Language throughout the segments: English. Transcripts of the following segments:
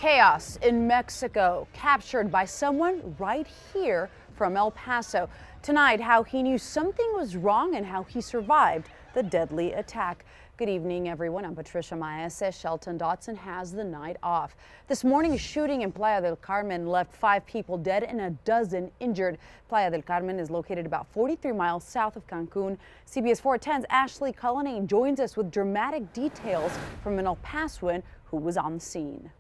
Chaos in Mexico, captured by someone right here from El Paso. Tonight, how he knew something was wrong and how he survived the deadly attack. Good evening, everyone. I'm Patricia Maese. Shelton Dotson has the night off. This morning's shooting in Playa del Carmen left 5 people dead and a dozen injured. Playa del Carmen is located about 43 miles south of Cancun. CBS 410's Ashley Cullinane joins us with dramatic details from an El Pasoan who was on the scene.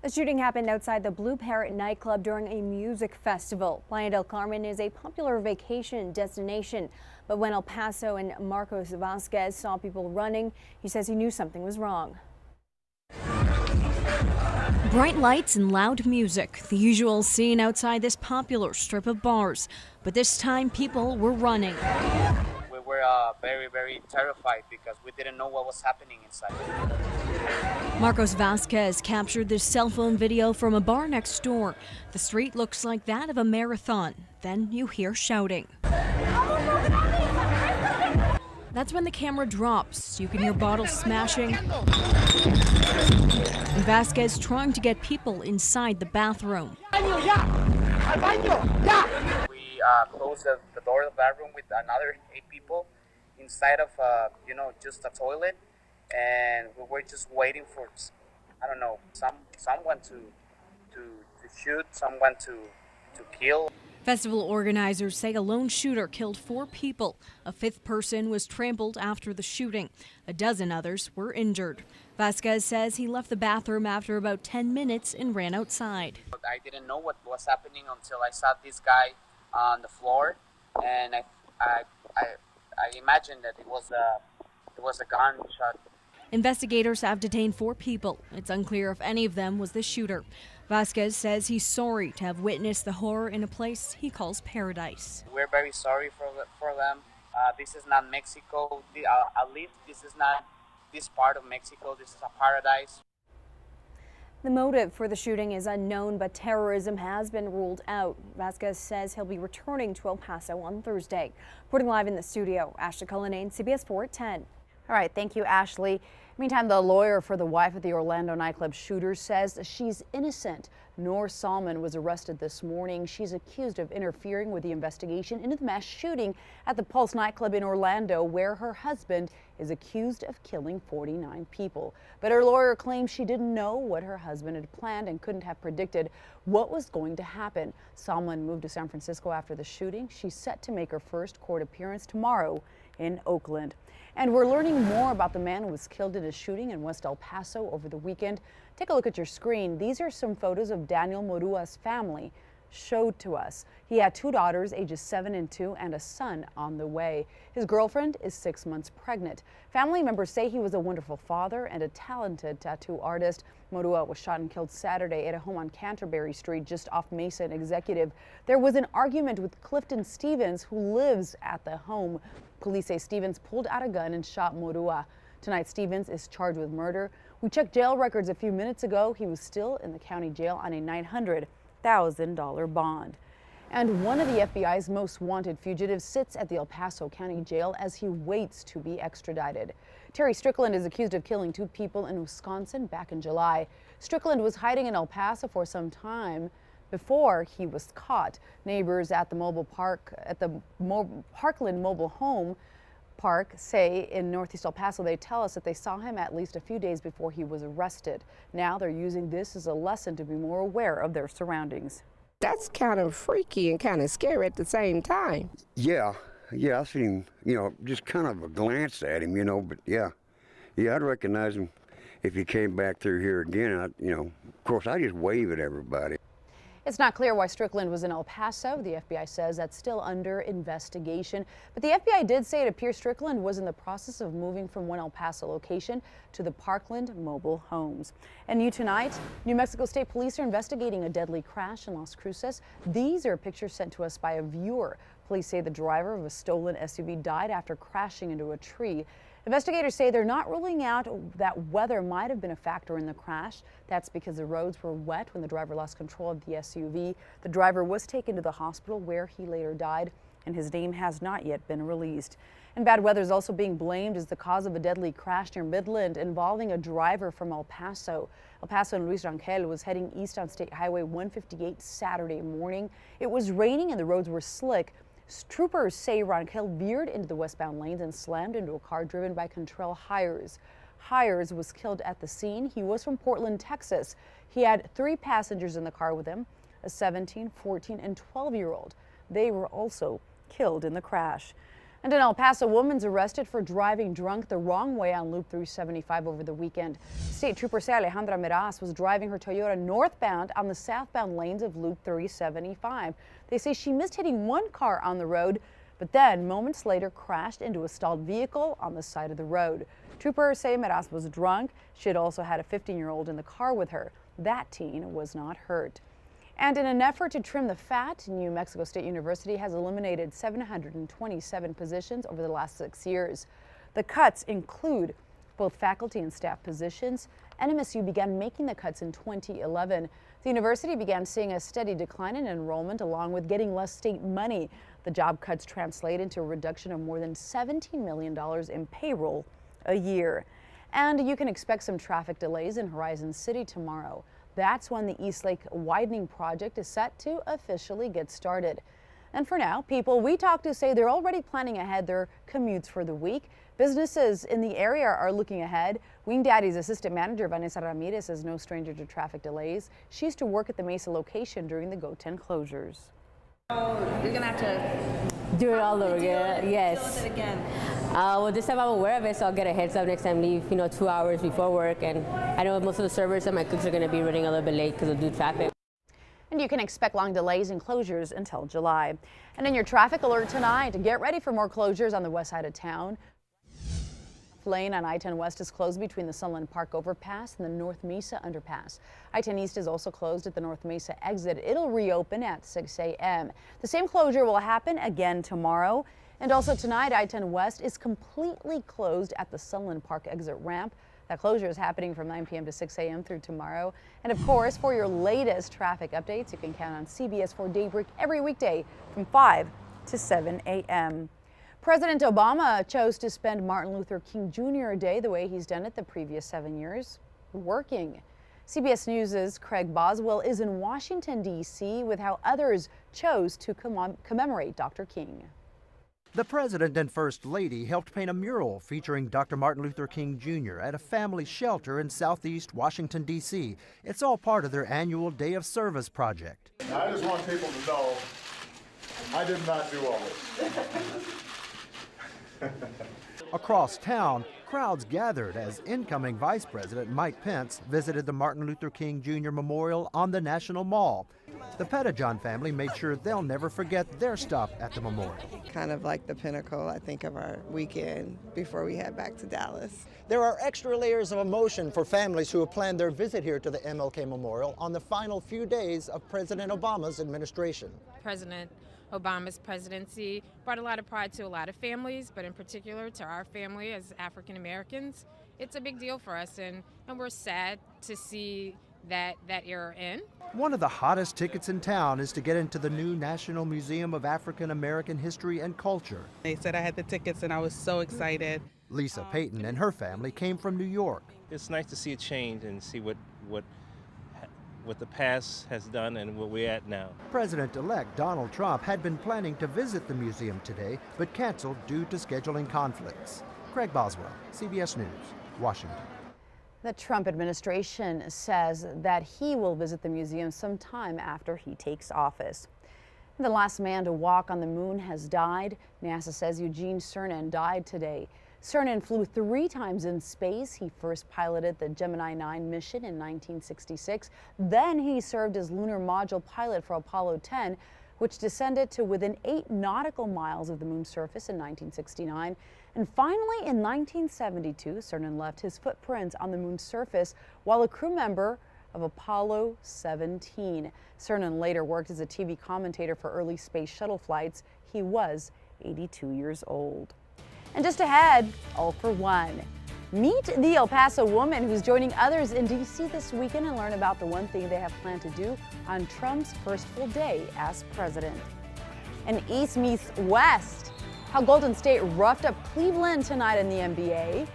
The shooting happened outside the Blue Parrot nightclub during a music festival. Playa del Carmen is a popular vacation destination, but when El Paso and Marcos Vasquez saw people running, he says he knew something was wrong. Bright lights and loud music, the usual scene outside this popular strip of bars. But this time people were running. We were very terrified because we didn't know what was happening inside. Marcos Vasquez captured this cell phone video from a bar next door. The street looks like that of a marathon. Then you hear shouting. That's when the camera drops. You can hear bottles smashing and Vasquez trying to get people inside the bathroom. We closed the door of the bathroom with another 8 people inside of just a toilet, and we were just waiting for, I don't know, someone to shoot, someone to kill. Festival organizers say a lone shooter killed 4 people. A 5th person was trampled after the shooting. A dozen others were injured. Vasquez says he left the bathroom after about 10 minutes and ran outside. I didn't know what was happening until I saw this guy on the floor, and I imagined that it was a gunshot. Investigators have detained 4 people. It's unclear if any of them was the shooter. Vasquez says he's sorry to have witnessed the horror in a place he calls paradise. We're very sorry for them. This is not Mexico. At least this is not this part of Mexico. This is a paradise. The motive for the shooting is unknown, but terrorism has been ruled out. Vasquez says he'll be returning to El Paso on Thursday. Reporting live in the studio, Ashley Cullinane, CBS 410. All right, thank you, Ashley. Meantime, the lawyer for the wife of the Orlando nightclub shooter says she's innocent. Noor Salman was arrested this morning. She's accused of interfering with the investigation into the mass shooting at the Pulse nightclub in Orlando, where her husband is accused of killing 49 people. But her lawyer claims she didn't know what her husband had planned and couldn't have predicted what was going to happen. Salman moved to San Francisco after the shooting. She's set to make her first court appearance tomorrow in Oakland. And we're learning more about the man who was killed in a shooting in West El Paso over the weekend. Take a look at your screen. These are some photos of Daniel Morua's family showed to us. He had 2 daughters, ages 7 and 2, and a son on the way. His girlfriend is 6 months pregnant. Family members say he was a wonderful father and a talented tattoo artist. Morua was shot and killed Saturday at a home on Canterbury Street just off Mesa and Executive. There was an argument with Clifton Stevens, who lives at the home. Police say Stevens pulled out a gun and shot Morua. Tonight, Stevens is charged with murder. We checked jail records a few minutes ago. He was still in the county jail on a $900,000 bond. And one of the FBI's most wanted fugitives sits at the El Paso County Jail as he waits to be extradited. Terry Strickland is accused of killing 2 people in Wisconsin back in July. Strickland was hiding in El Paso for some time before he was caught. Neighbors at the Parkland Mobile Home Park say in Northeast El Paso, they tell us that they saw him at least a few days before he was arrested. Now they're using this as a lesson to be more aware of their surroundings. That's kind of freaky and kind of scary at the same time. Yeah, I seen him, just kind of a glance at him, but yeah, I'd recognize him if he came back through here again. Of course, I just wave at everybody. It's not clear why Strickland was in El Paso. The FBI says that's still under investigation. But the FBI did say it appears Strickland was in the process of moving from one El Paso location to the Parkland mobile homes. And new tonight, New Mexico State Police are investigating a deadly crash in Las Cruces. These are pictures sent to us by a viewer. Police say the driver of a stolen SUV died after crashing into a tree. Investigators say they're not ruling out that weather might have been a factor in the crash. That's because the roads were wet when the driver lost control of the SUV. The driver was taken to the hospital where he later died, and his name has not yet been released. And bad weather is also being blamed as the cause of a deadly crash near Midland involving a driver from El Paso. El Paso and Luis Rangel was heading east on State Highway 158 Saturday morning. It was raining and the roads were slick. Troopers say Rangel veered into the westbound lanes and slammed into a car driven by Contrell Hires. Hires was killed at the scene. He was from Portland, Texas. He had 3 passengers in the car with him, a 17, 14, and 12-year-old. They were also killed in the crash. And an El Paso woman's arrested for driving drunk the wrong way on Loop 375 over the weekend. State Trooper say Alejandra Meraz was driving her Toyota northbound on the southbound lanes of Loop 375. They say she missed hitting one car on the road, but then moments later crashed into a stalled vehicle on the side of the road. Troopers say Meraz was drunk. She had also had a 15-year-old in the car with her. That teen was not hurt. And in an effort to trim the fat, New Mexico State University has eliminated 727 positions over the last 6 years. The cuts include both faculty and staff positions. NMSU began making the cuts in 2011. The university began seeing a steady decline in enrollment along with getting less state money. The job cuts translate into a reduction of more than $17 million in payroll a year. And you can expect some traffic delays in Horizon City tomorrow. That's when the East Lake widening project is set to officially get started. And for now, people we talk to say they're already planning ahead their commutes for the week. Businesses in the area are looking ahead. Wing Daddy's assistant manager, Vanessa Ramirez, is no stranger to traffic delays. She used to work at the Mesa location during the GO 10 closures. You're gonna have to do it all over again. Yes. deal with it again. Well, this time I'm aware of it, so I'll get a heads up next time. Leave, 2 hours before work, and I know most of the servers and my cooks are going to be running a little bit late because of due traffic. And you can expect long delays and closures until July. And in your traffic alert tonight, get ready for more closures on the west side of town. Lane on I-10 West is closed between the Sunland Park overpass and the North Mesa underpass. I-10 East is also closed at the North Mesa exit. It'll reopen at 6 a.m. The same closure will happen again tomorrow. And also tonight, I-10 West is completely closed at the Sunland Park exit ramp. That closure is happening from 9 p.m. to 6 a.m. through tomorrow. And of course, for your latest traffic updates, you can count on CBS 4 Daybreak every weekday from 5 to 7 a.m. President Obama chose to spend Martin Luther King Jr. Day the way he's done it the previous 7 years, working. CBS News' Craig Boswell is in Washington, D.C. with how others chose to commemorate Dr. King. The President and First Lady helped paint a mural featuring Dr. Martin Luther King Jr. at a family shelter in southeast Washington, D.C. It's all part of their annual Day of Service project. I just want people to know I did not do all this. Across town, crowds gathered as incoming Vice President Mike Pence visited the Martin Luther King Jr. Memorial on the National Mall. The Pettijohn family made sure they'll never forget their stop at the memorial. Kind of like the pinnacle, I think, of our weekend before we head back to Dallas. There are extra layers of emotion for families who have planned their visit here to the MLK Memorial on the final few days of President Obama's administration. President Obama's presidency brought a lot of pride to a lot of families, but in particular to our family as African Americans. It's a big deal for us, and we're sad to see that era end. One of the hottest tickets in town is to get into the new National Museum of African American History and Culture. They said I had the tickets and I was so excited. Lisa Payton and her family came from New York. It's nice to see a change and see what the past has done and what we're at now. President-elect Donald Trump had been planning to visit the museum today, but canceled due to scheduling conflicts. Craig Boswell, CBS News, Washington. The Trump administration says that he will visit the museum sometime after he takes office. The last man to walk on the moon has died. NASA says Eugene Cernan died today. Cernan flew 3 times in space. He first piloted the Gemini 9 mission in 1966. Then he served as lunar module pilot for Apollo 10, which descended to within 8 nautical miles of the moon's surface in 1969. And finally, in 1972, Cernan left his footprints on the moon's surface while a crew member of Apollo 17. Cernan later worked as a TV commentator for early space shuttle flights. He was 82 years old. And just ahead, all for one. Meet the El Paso woman who's joining others in D.C. this weekend and learn about the one thing they have planned to do on Trump's first full day as president. And East meets West. How Golden State roughed up Cleveland tonight in the NBA.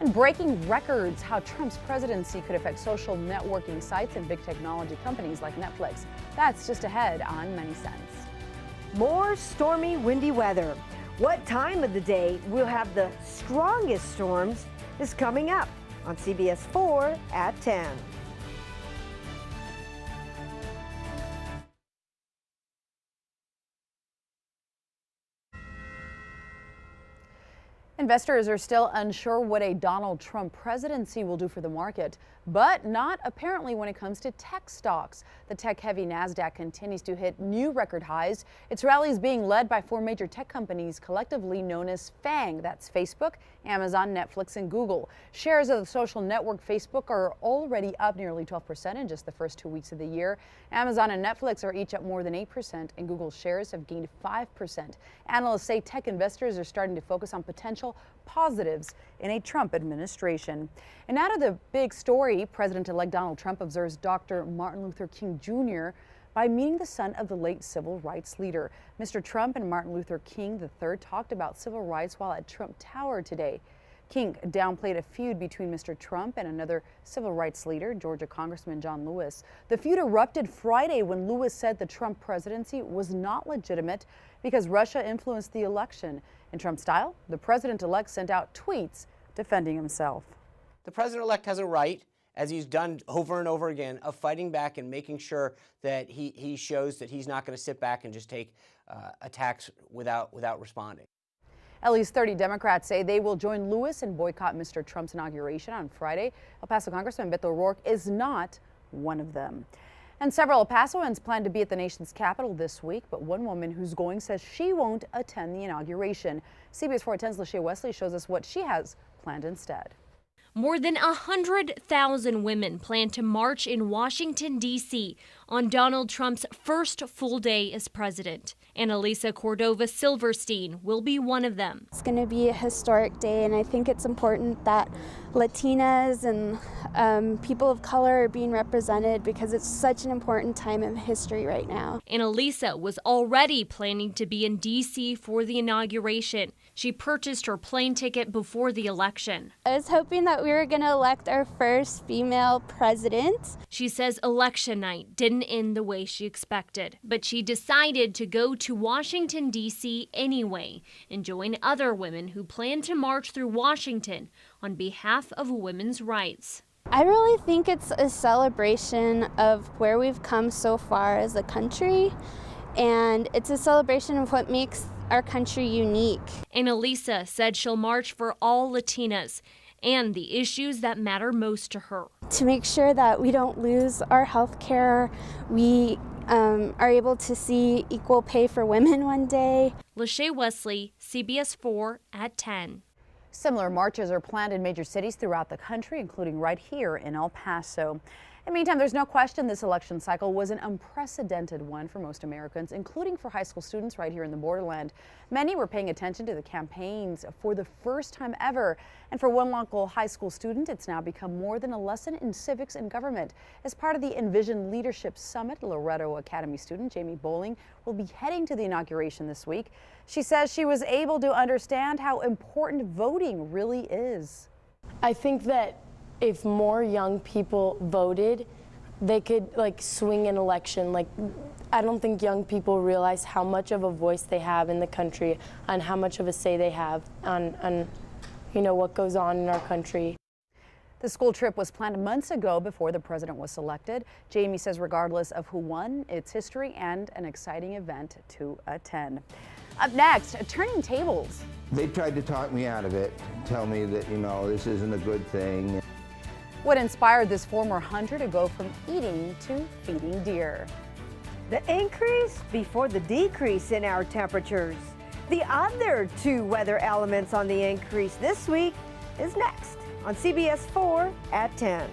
And breaking records, how Trump's presidency could affect social networking sites and big technology companies like Netflix. That's just ahead on Many Cents. More stormy, windy weather. What time of the day we'll have the strongest storms is coming up on CBS 4 at 10. Investors are still unsure what a Donald Trump presidency will do for the market, but not apparently when it comes to tech stocks. The tech-heavy NASDAQ continues to hit new record highs. Its rally is being led by four major tech companies collectively known as FANG. That's Facebook, Amazon, Netflix, and Google. Shares of the social network Facebook are already up nearly 12% in just the first 2 weeks of the year. Amazon and Netflix are each up more than 8%, and Google's shares have gained 5%. Analysts say tech investors are starting to focus on potential positives in a Trump administration. And out of the big story, President-elect Donald Trump observes Dr. Martin Luther King Jr. by meeting the son of the late civil rights leader. Mr. Trump and Martin Luther King III talked about civil rights while at Trump Tower today. King downplayed a feud between Mr. Trump and another civil rights leader, Georgia Congressman John Lewis. The feud erupted Friday when Lewis said the Trump presidency was not legitimate because Russia influenced the election. In Trump style, the president-elect sent out tweets defending himself. The president-elect has a right, as he's done over and over again, of fighting back and making sure that he shows that he's not going to sit back and just take attacks without responding. At least 30 Democrats say they will join Lewis and boycott Mr. Trump's inauguration on Friday. El Paso Congressman Beto O'Rourke is not one of them. And several El Pasoans plan to be at the nation's capital this week, but one woman who's going says she won't attend the inauguration. CBS 4 at 10's Lachey Wesley shows us what she has planned instead. More than 100,000 women plan to march in Washington, D.C. on Donald Trump's first full day as president. Annalisa Cordova Silverstein will be one of them. It's going to be a historic day, and I think it's important that Latinas and people of color are being represented because it's such an important time in history right now. Annalisa was already planning to be in D.C. for the inauguration. She purchased her plane ticket before the election. I was hoping that we were going to elect our first female president. She says election night didn't end the way she expected, but she decided to go to Washington, D.C. anyway and join other women who plan to march through Washington on behalf of women's rights. I really think it's a celebration of where we've come so far as a country, and it's a celebration of what makes our country unique. Annalisa said she'll march for all Latinas and the issues that matter most to her. To make sure that we don't lose our health care, we are able to see equal pay for women one day. Lachey Wesley, CBS 4 at 10. Similar marches are planned in major cities throughout the country, including right here in El Paso. In the meantime, there's no question this election cycle was an unprecedented one for most Americans, including for high school students right here in the borderland. Many were paying attention to the campaigns for the first time ever. And for one local high school student, it's now become more than a lesson in civics and government. As part of the Envision Leadership Summit, Loretto Academy student Jamie Bowling will be heading to the inauguration this week. She says she was able to understand how important voting really is. I think that if more young people voted, they could swing an election. I don't think young people realize how much of a voice they have in the country and how much of a say they have on what goes on in our country. The school trip was planned months ago before the president was selected. Jamie says regardless of who won, it's history and an exciting event to attend. Up next, turning tables. They tried to talk me out of it, tell me that, this isn't a good thing. What inspired this former hunter to go from eating to feeding deer? The increase before the decrease in our temperatures. The other two weather elements on the increase this week is next on CBS 4 at 10.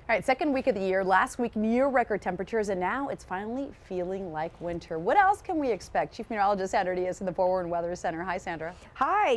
All right, second week of the year. Last week, near record temperatures, and now it's finally feeling like winter. What else can we expect? Chief Meteorologist Sandra Diaz in the Forward Weather Center. Hi, Sandra. Hi.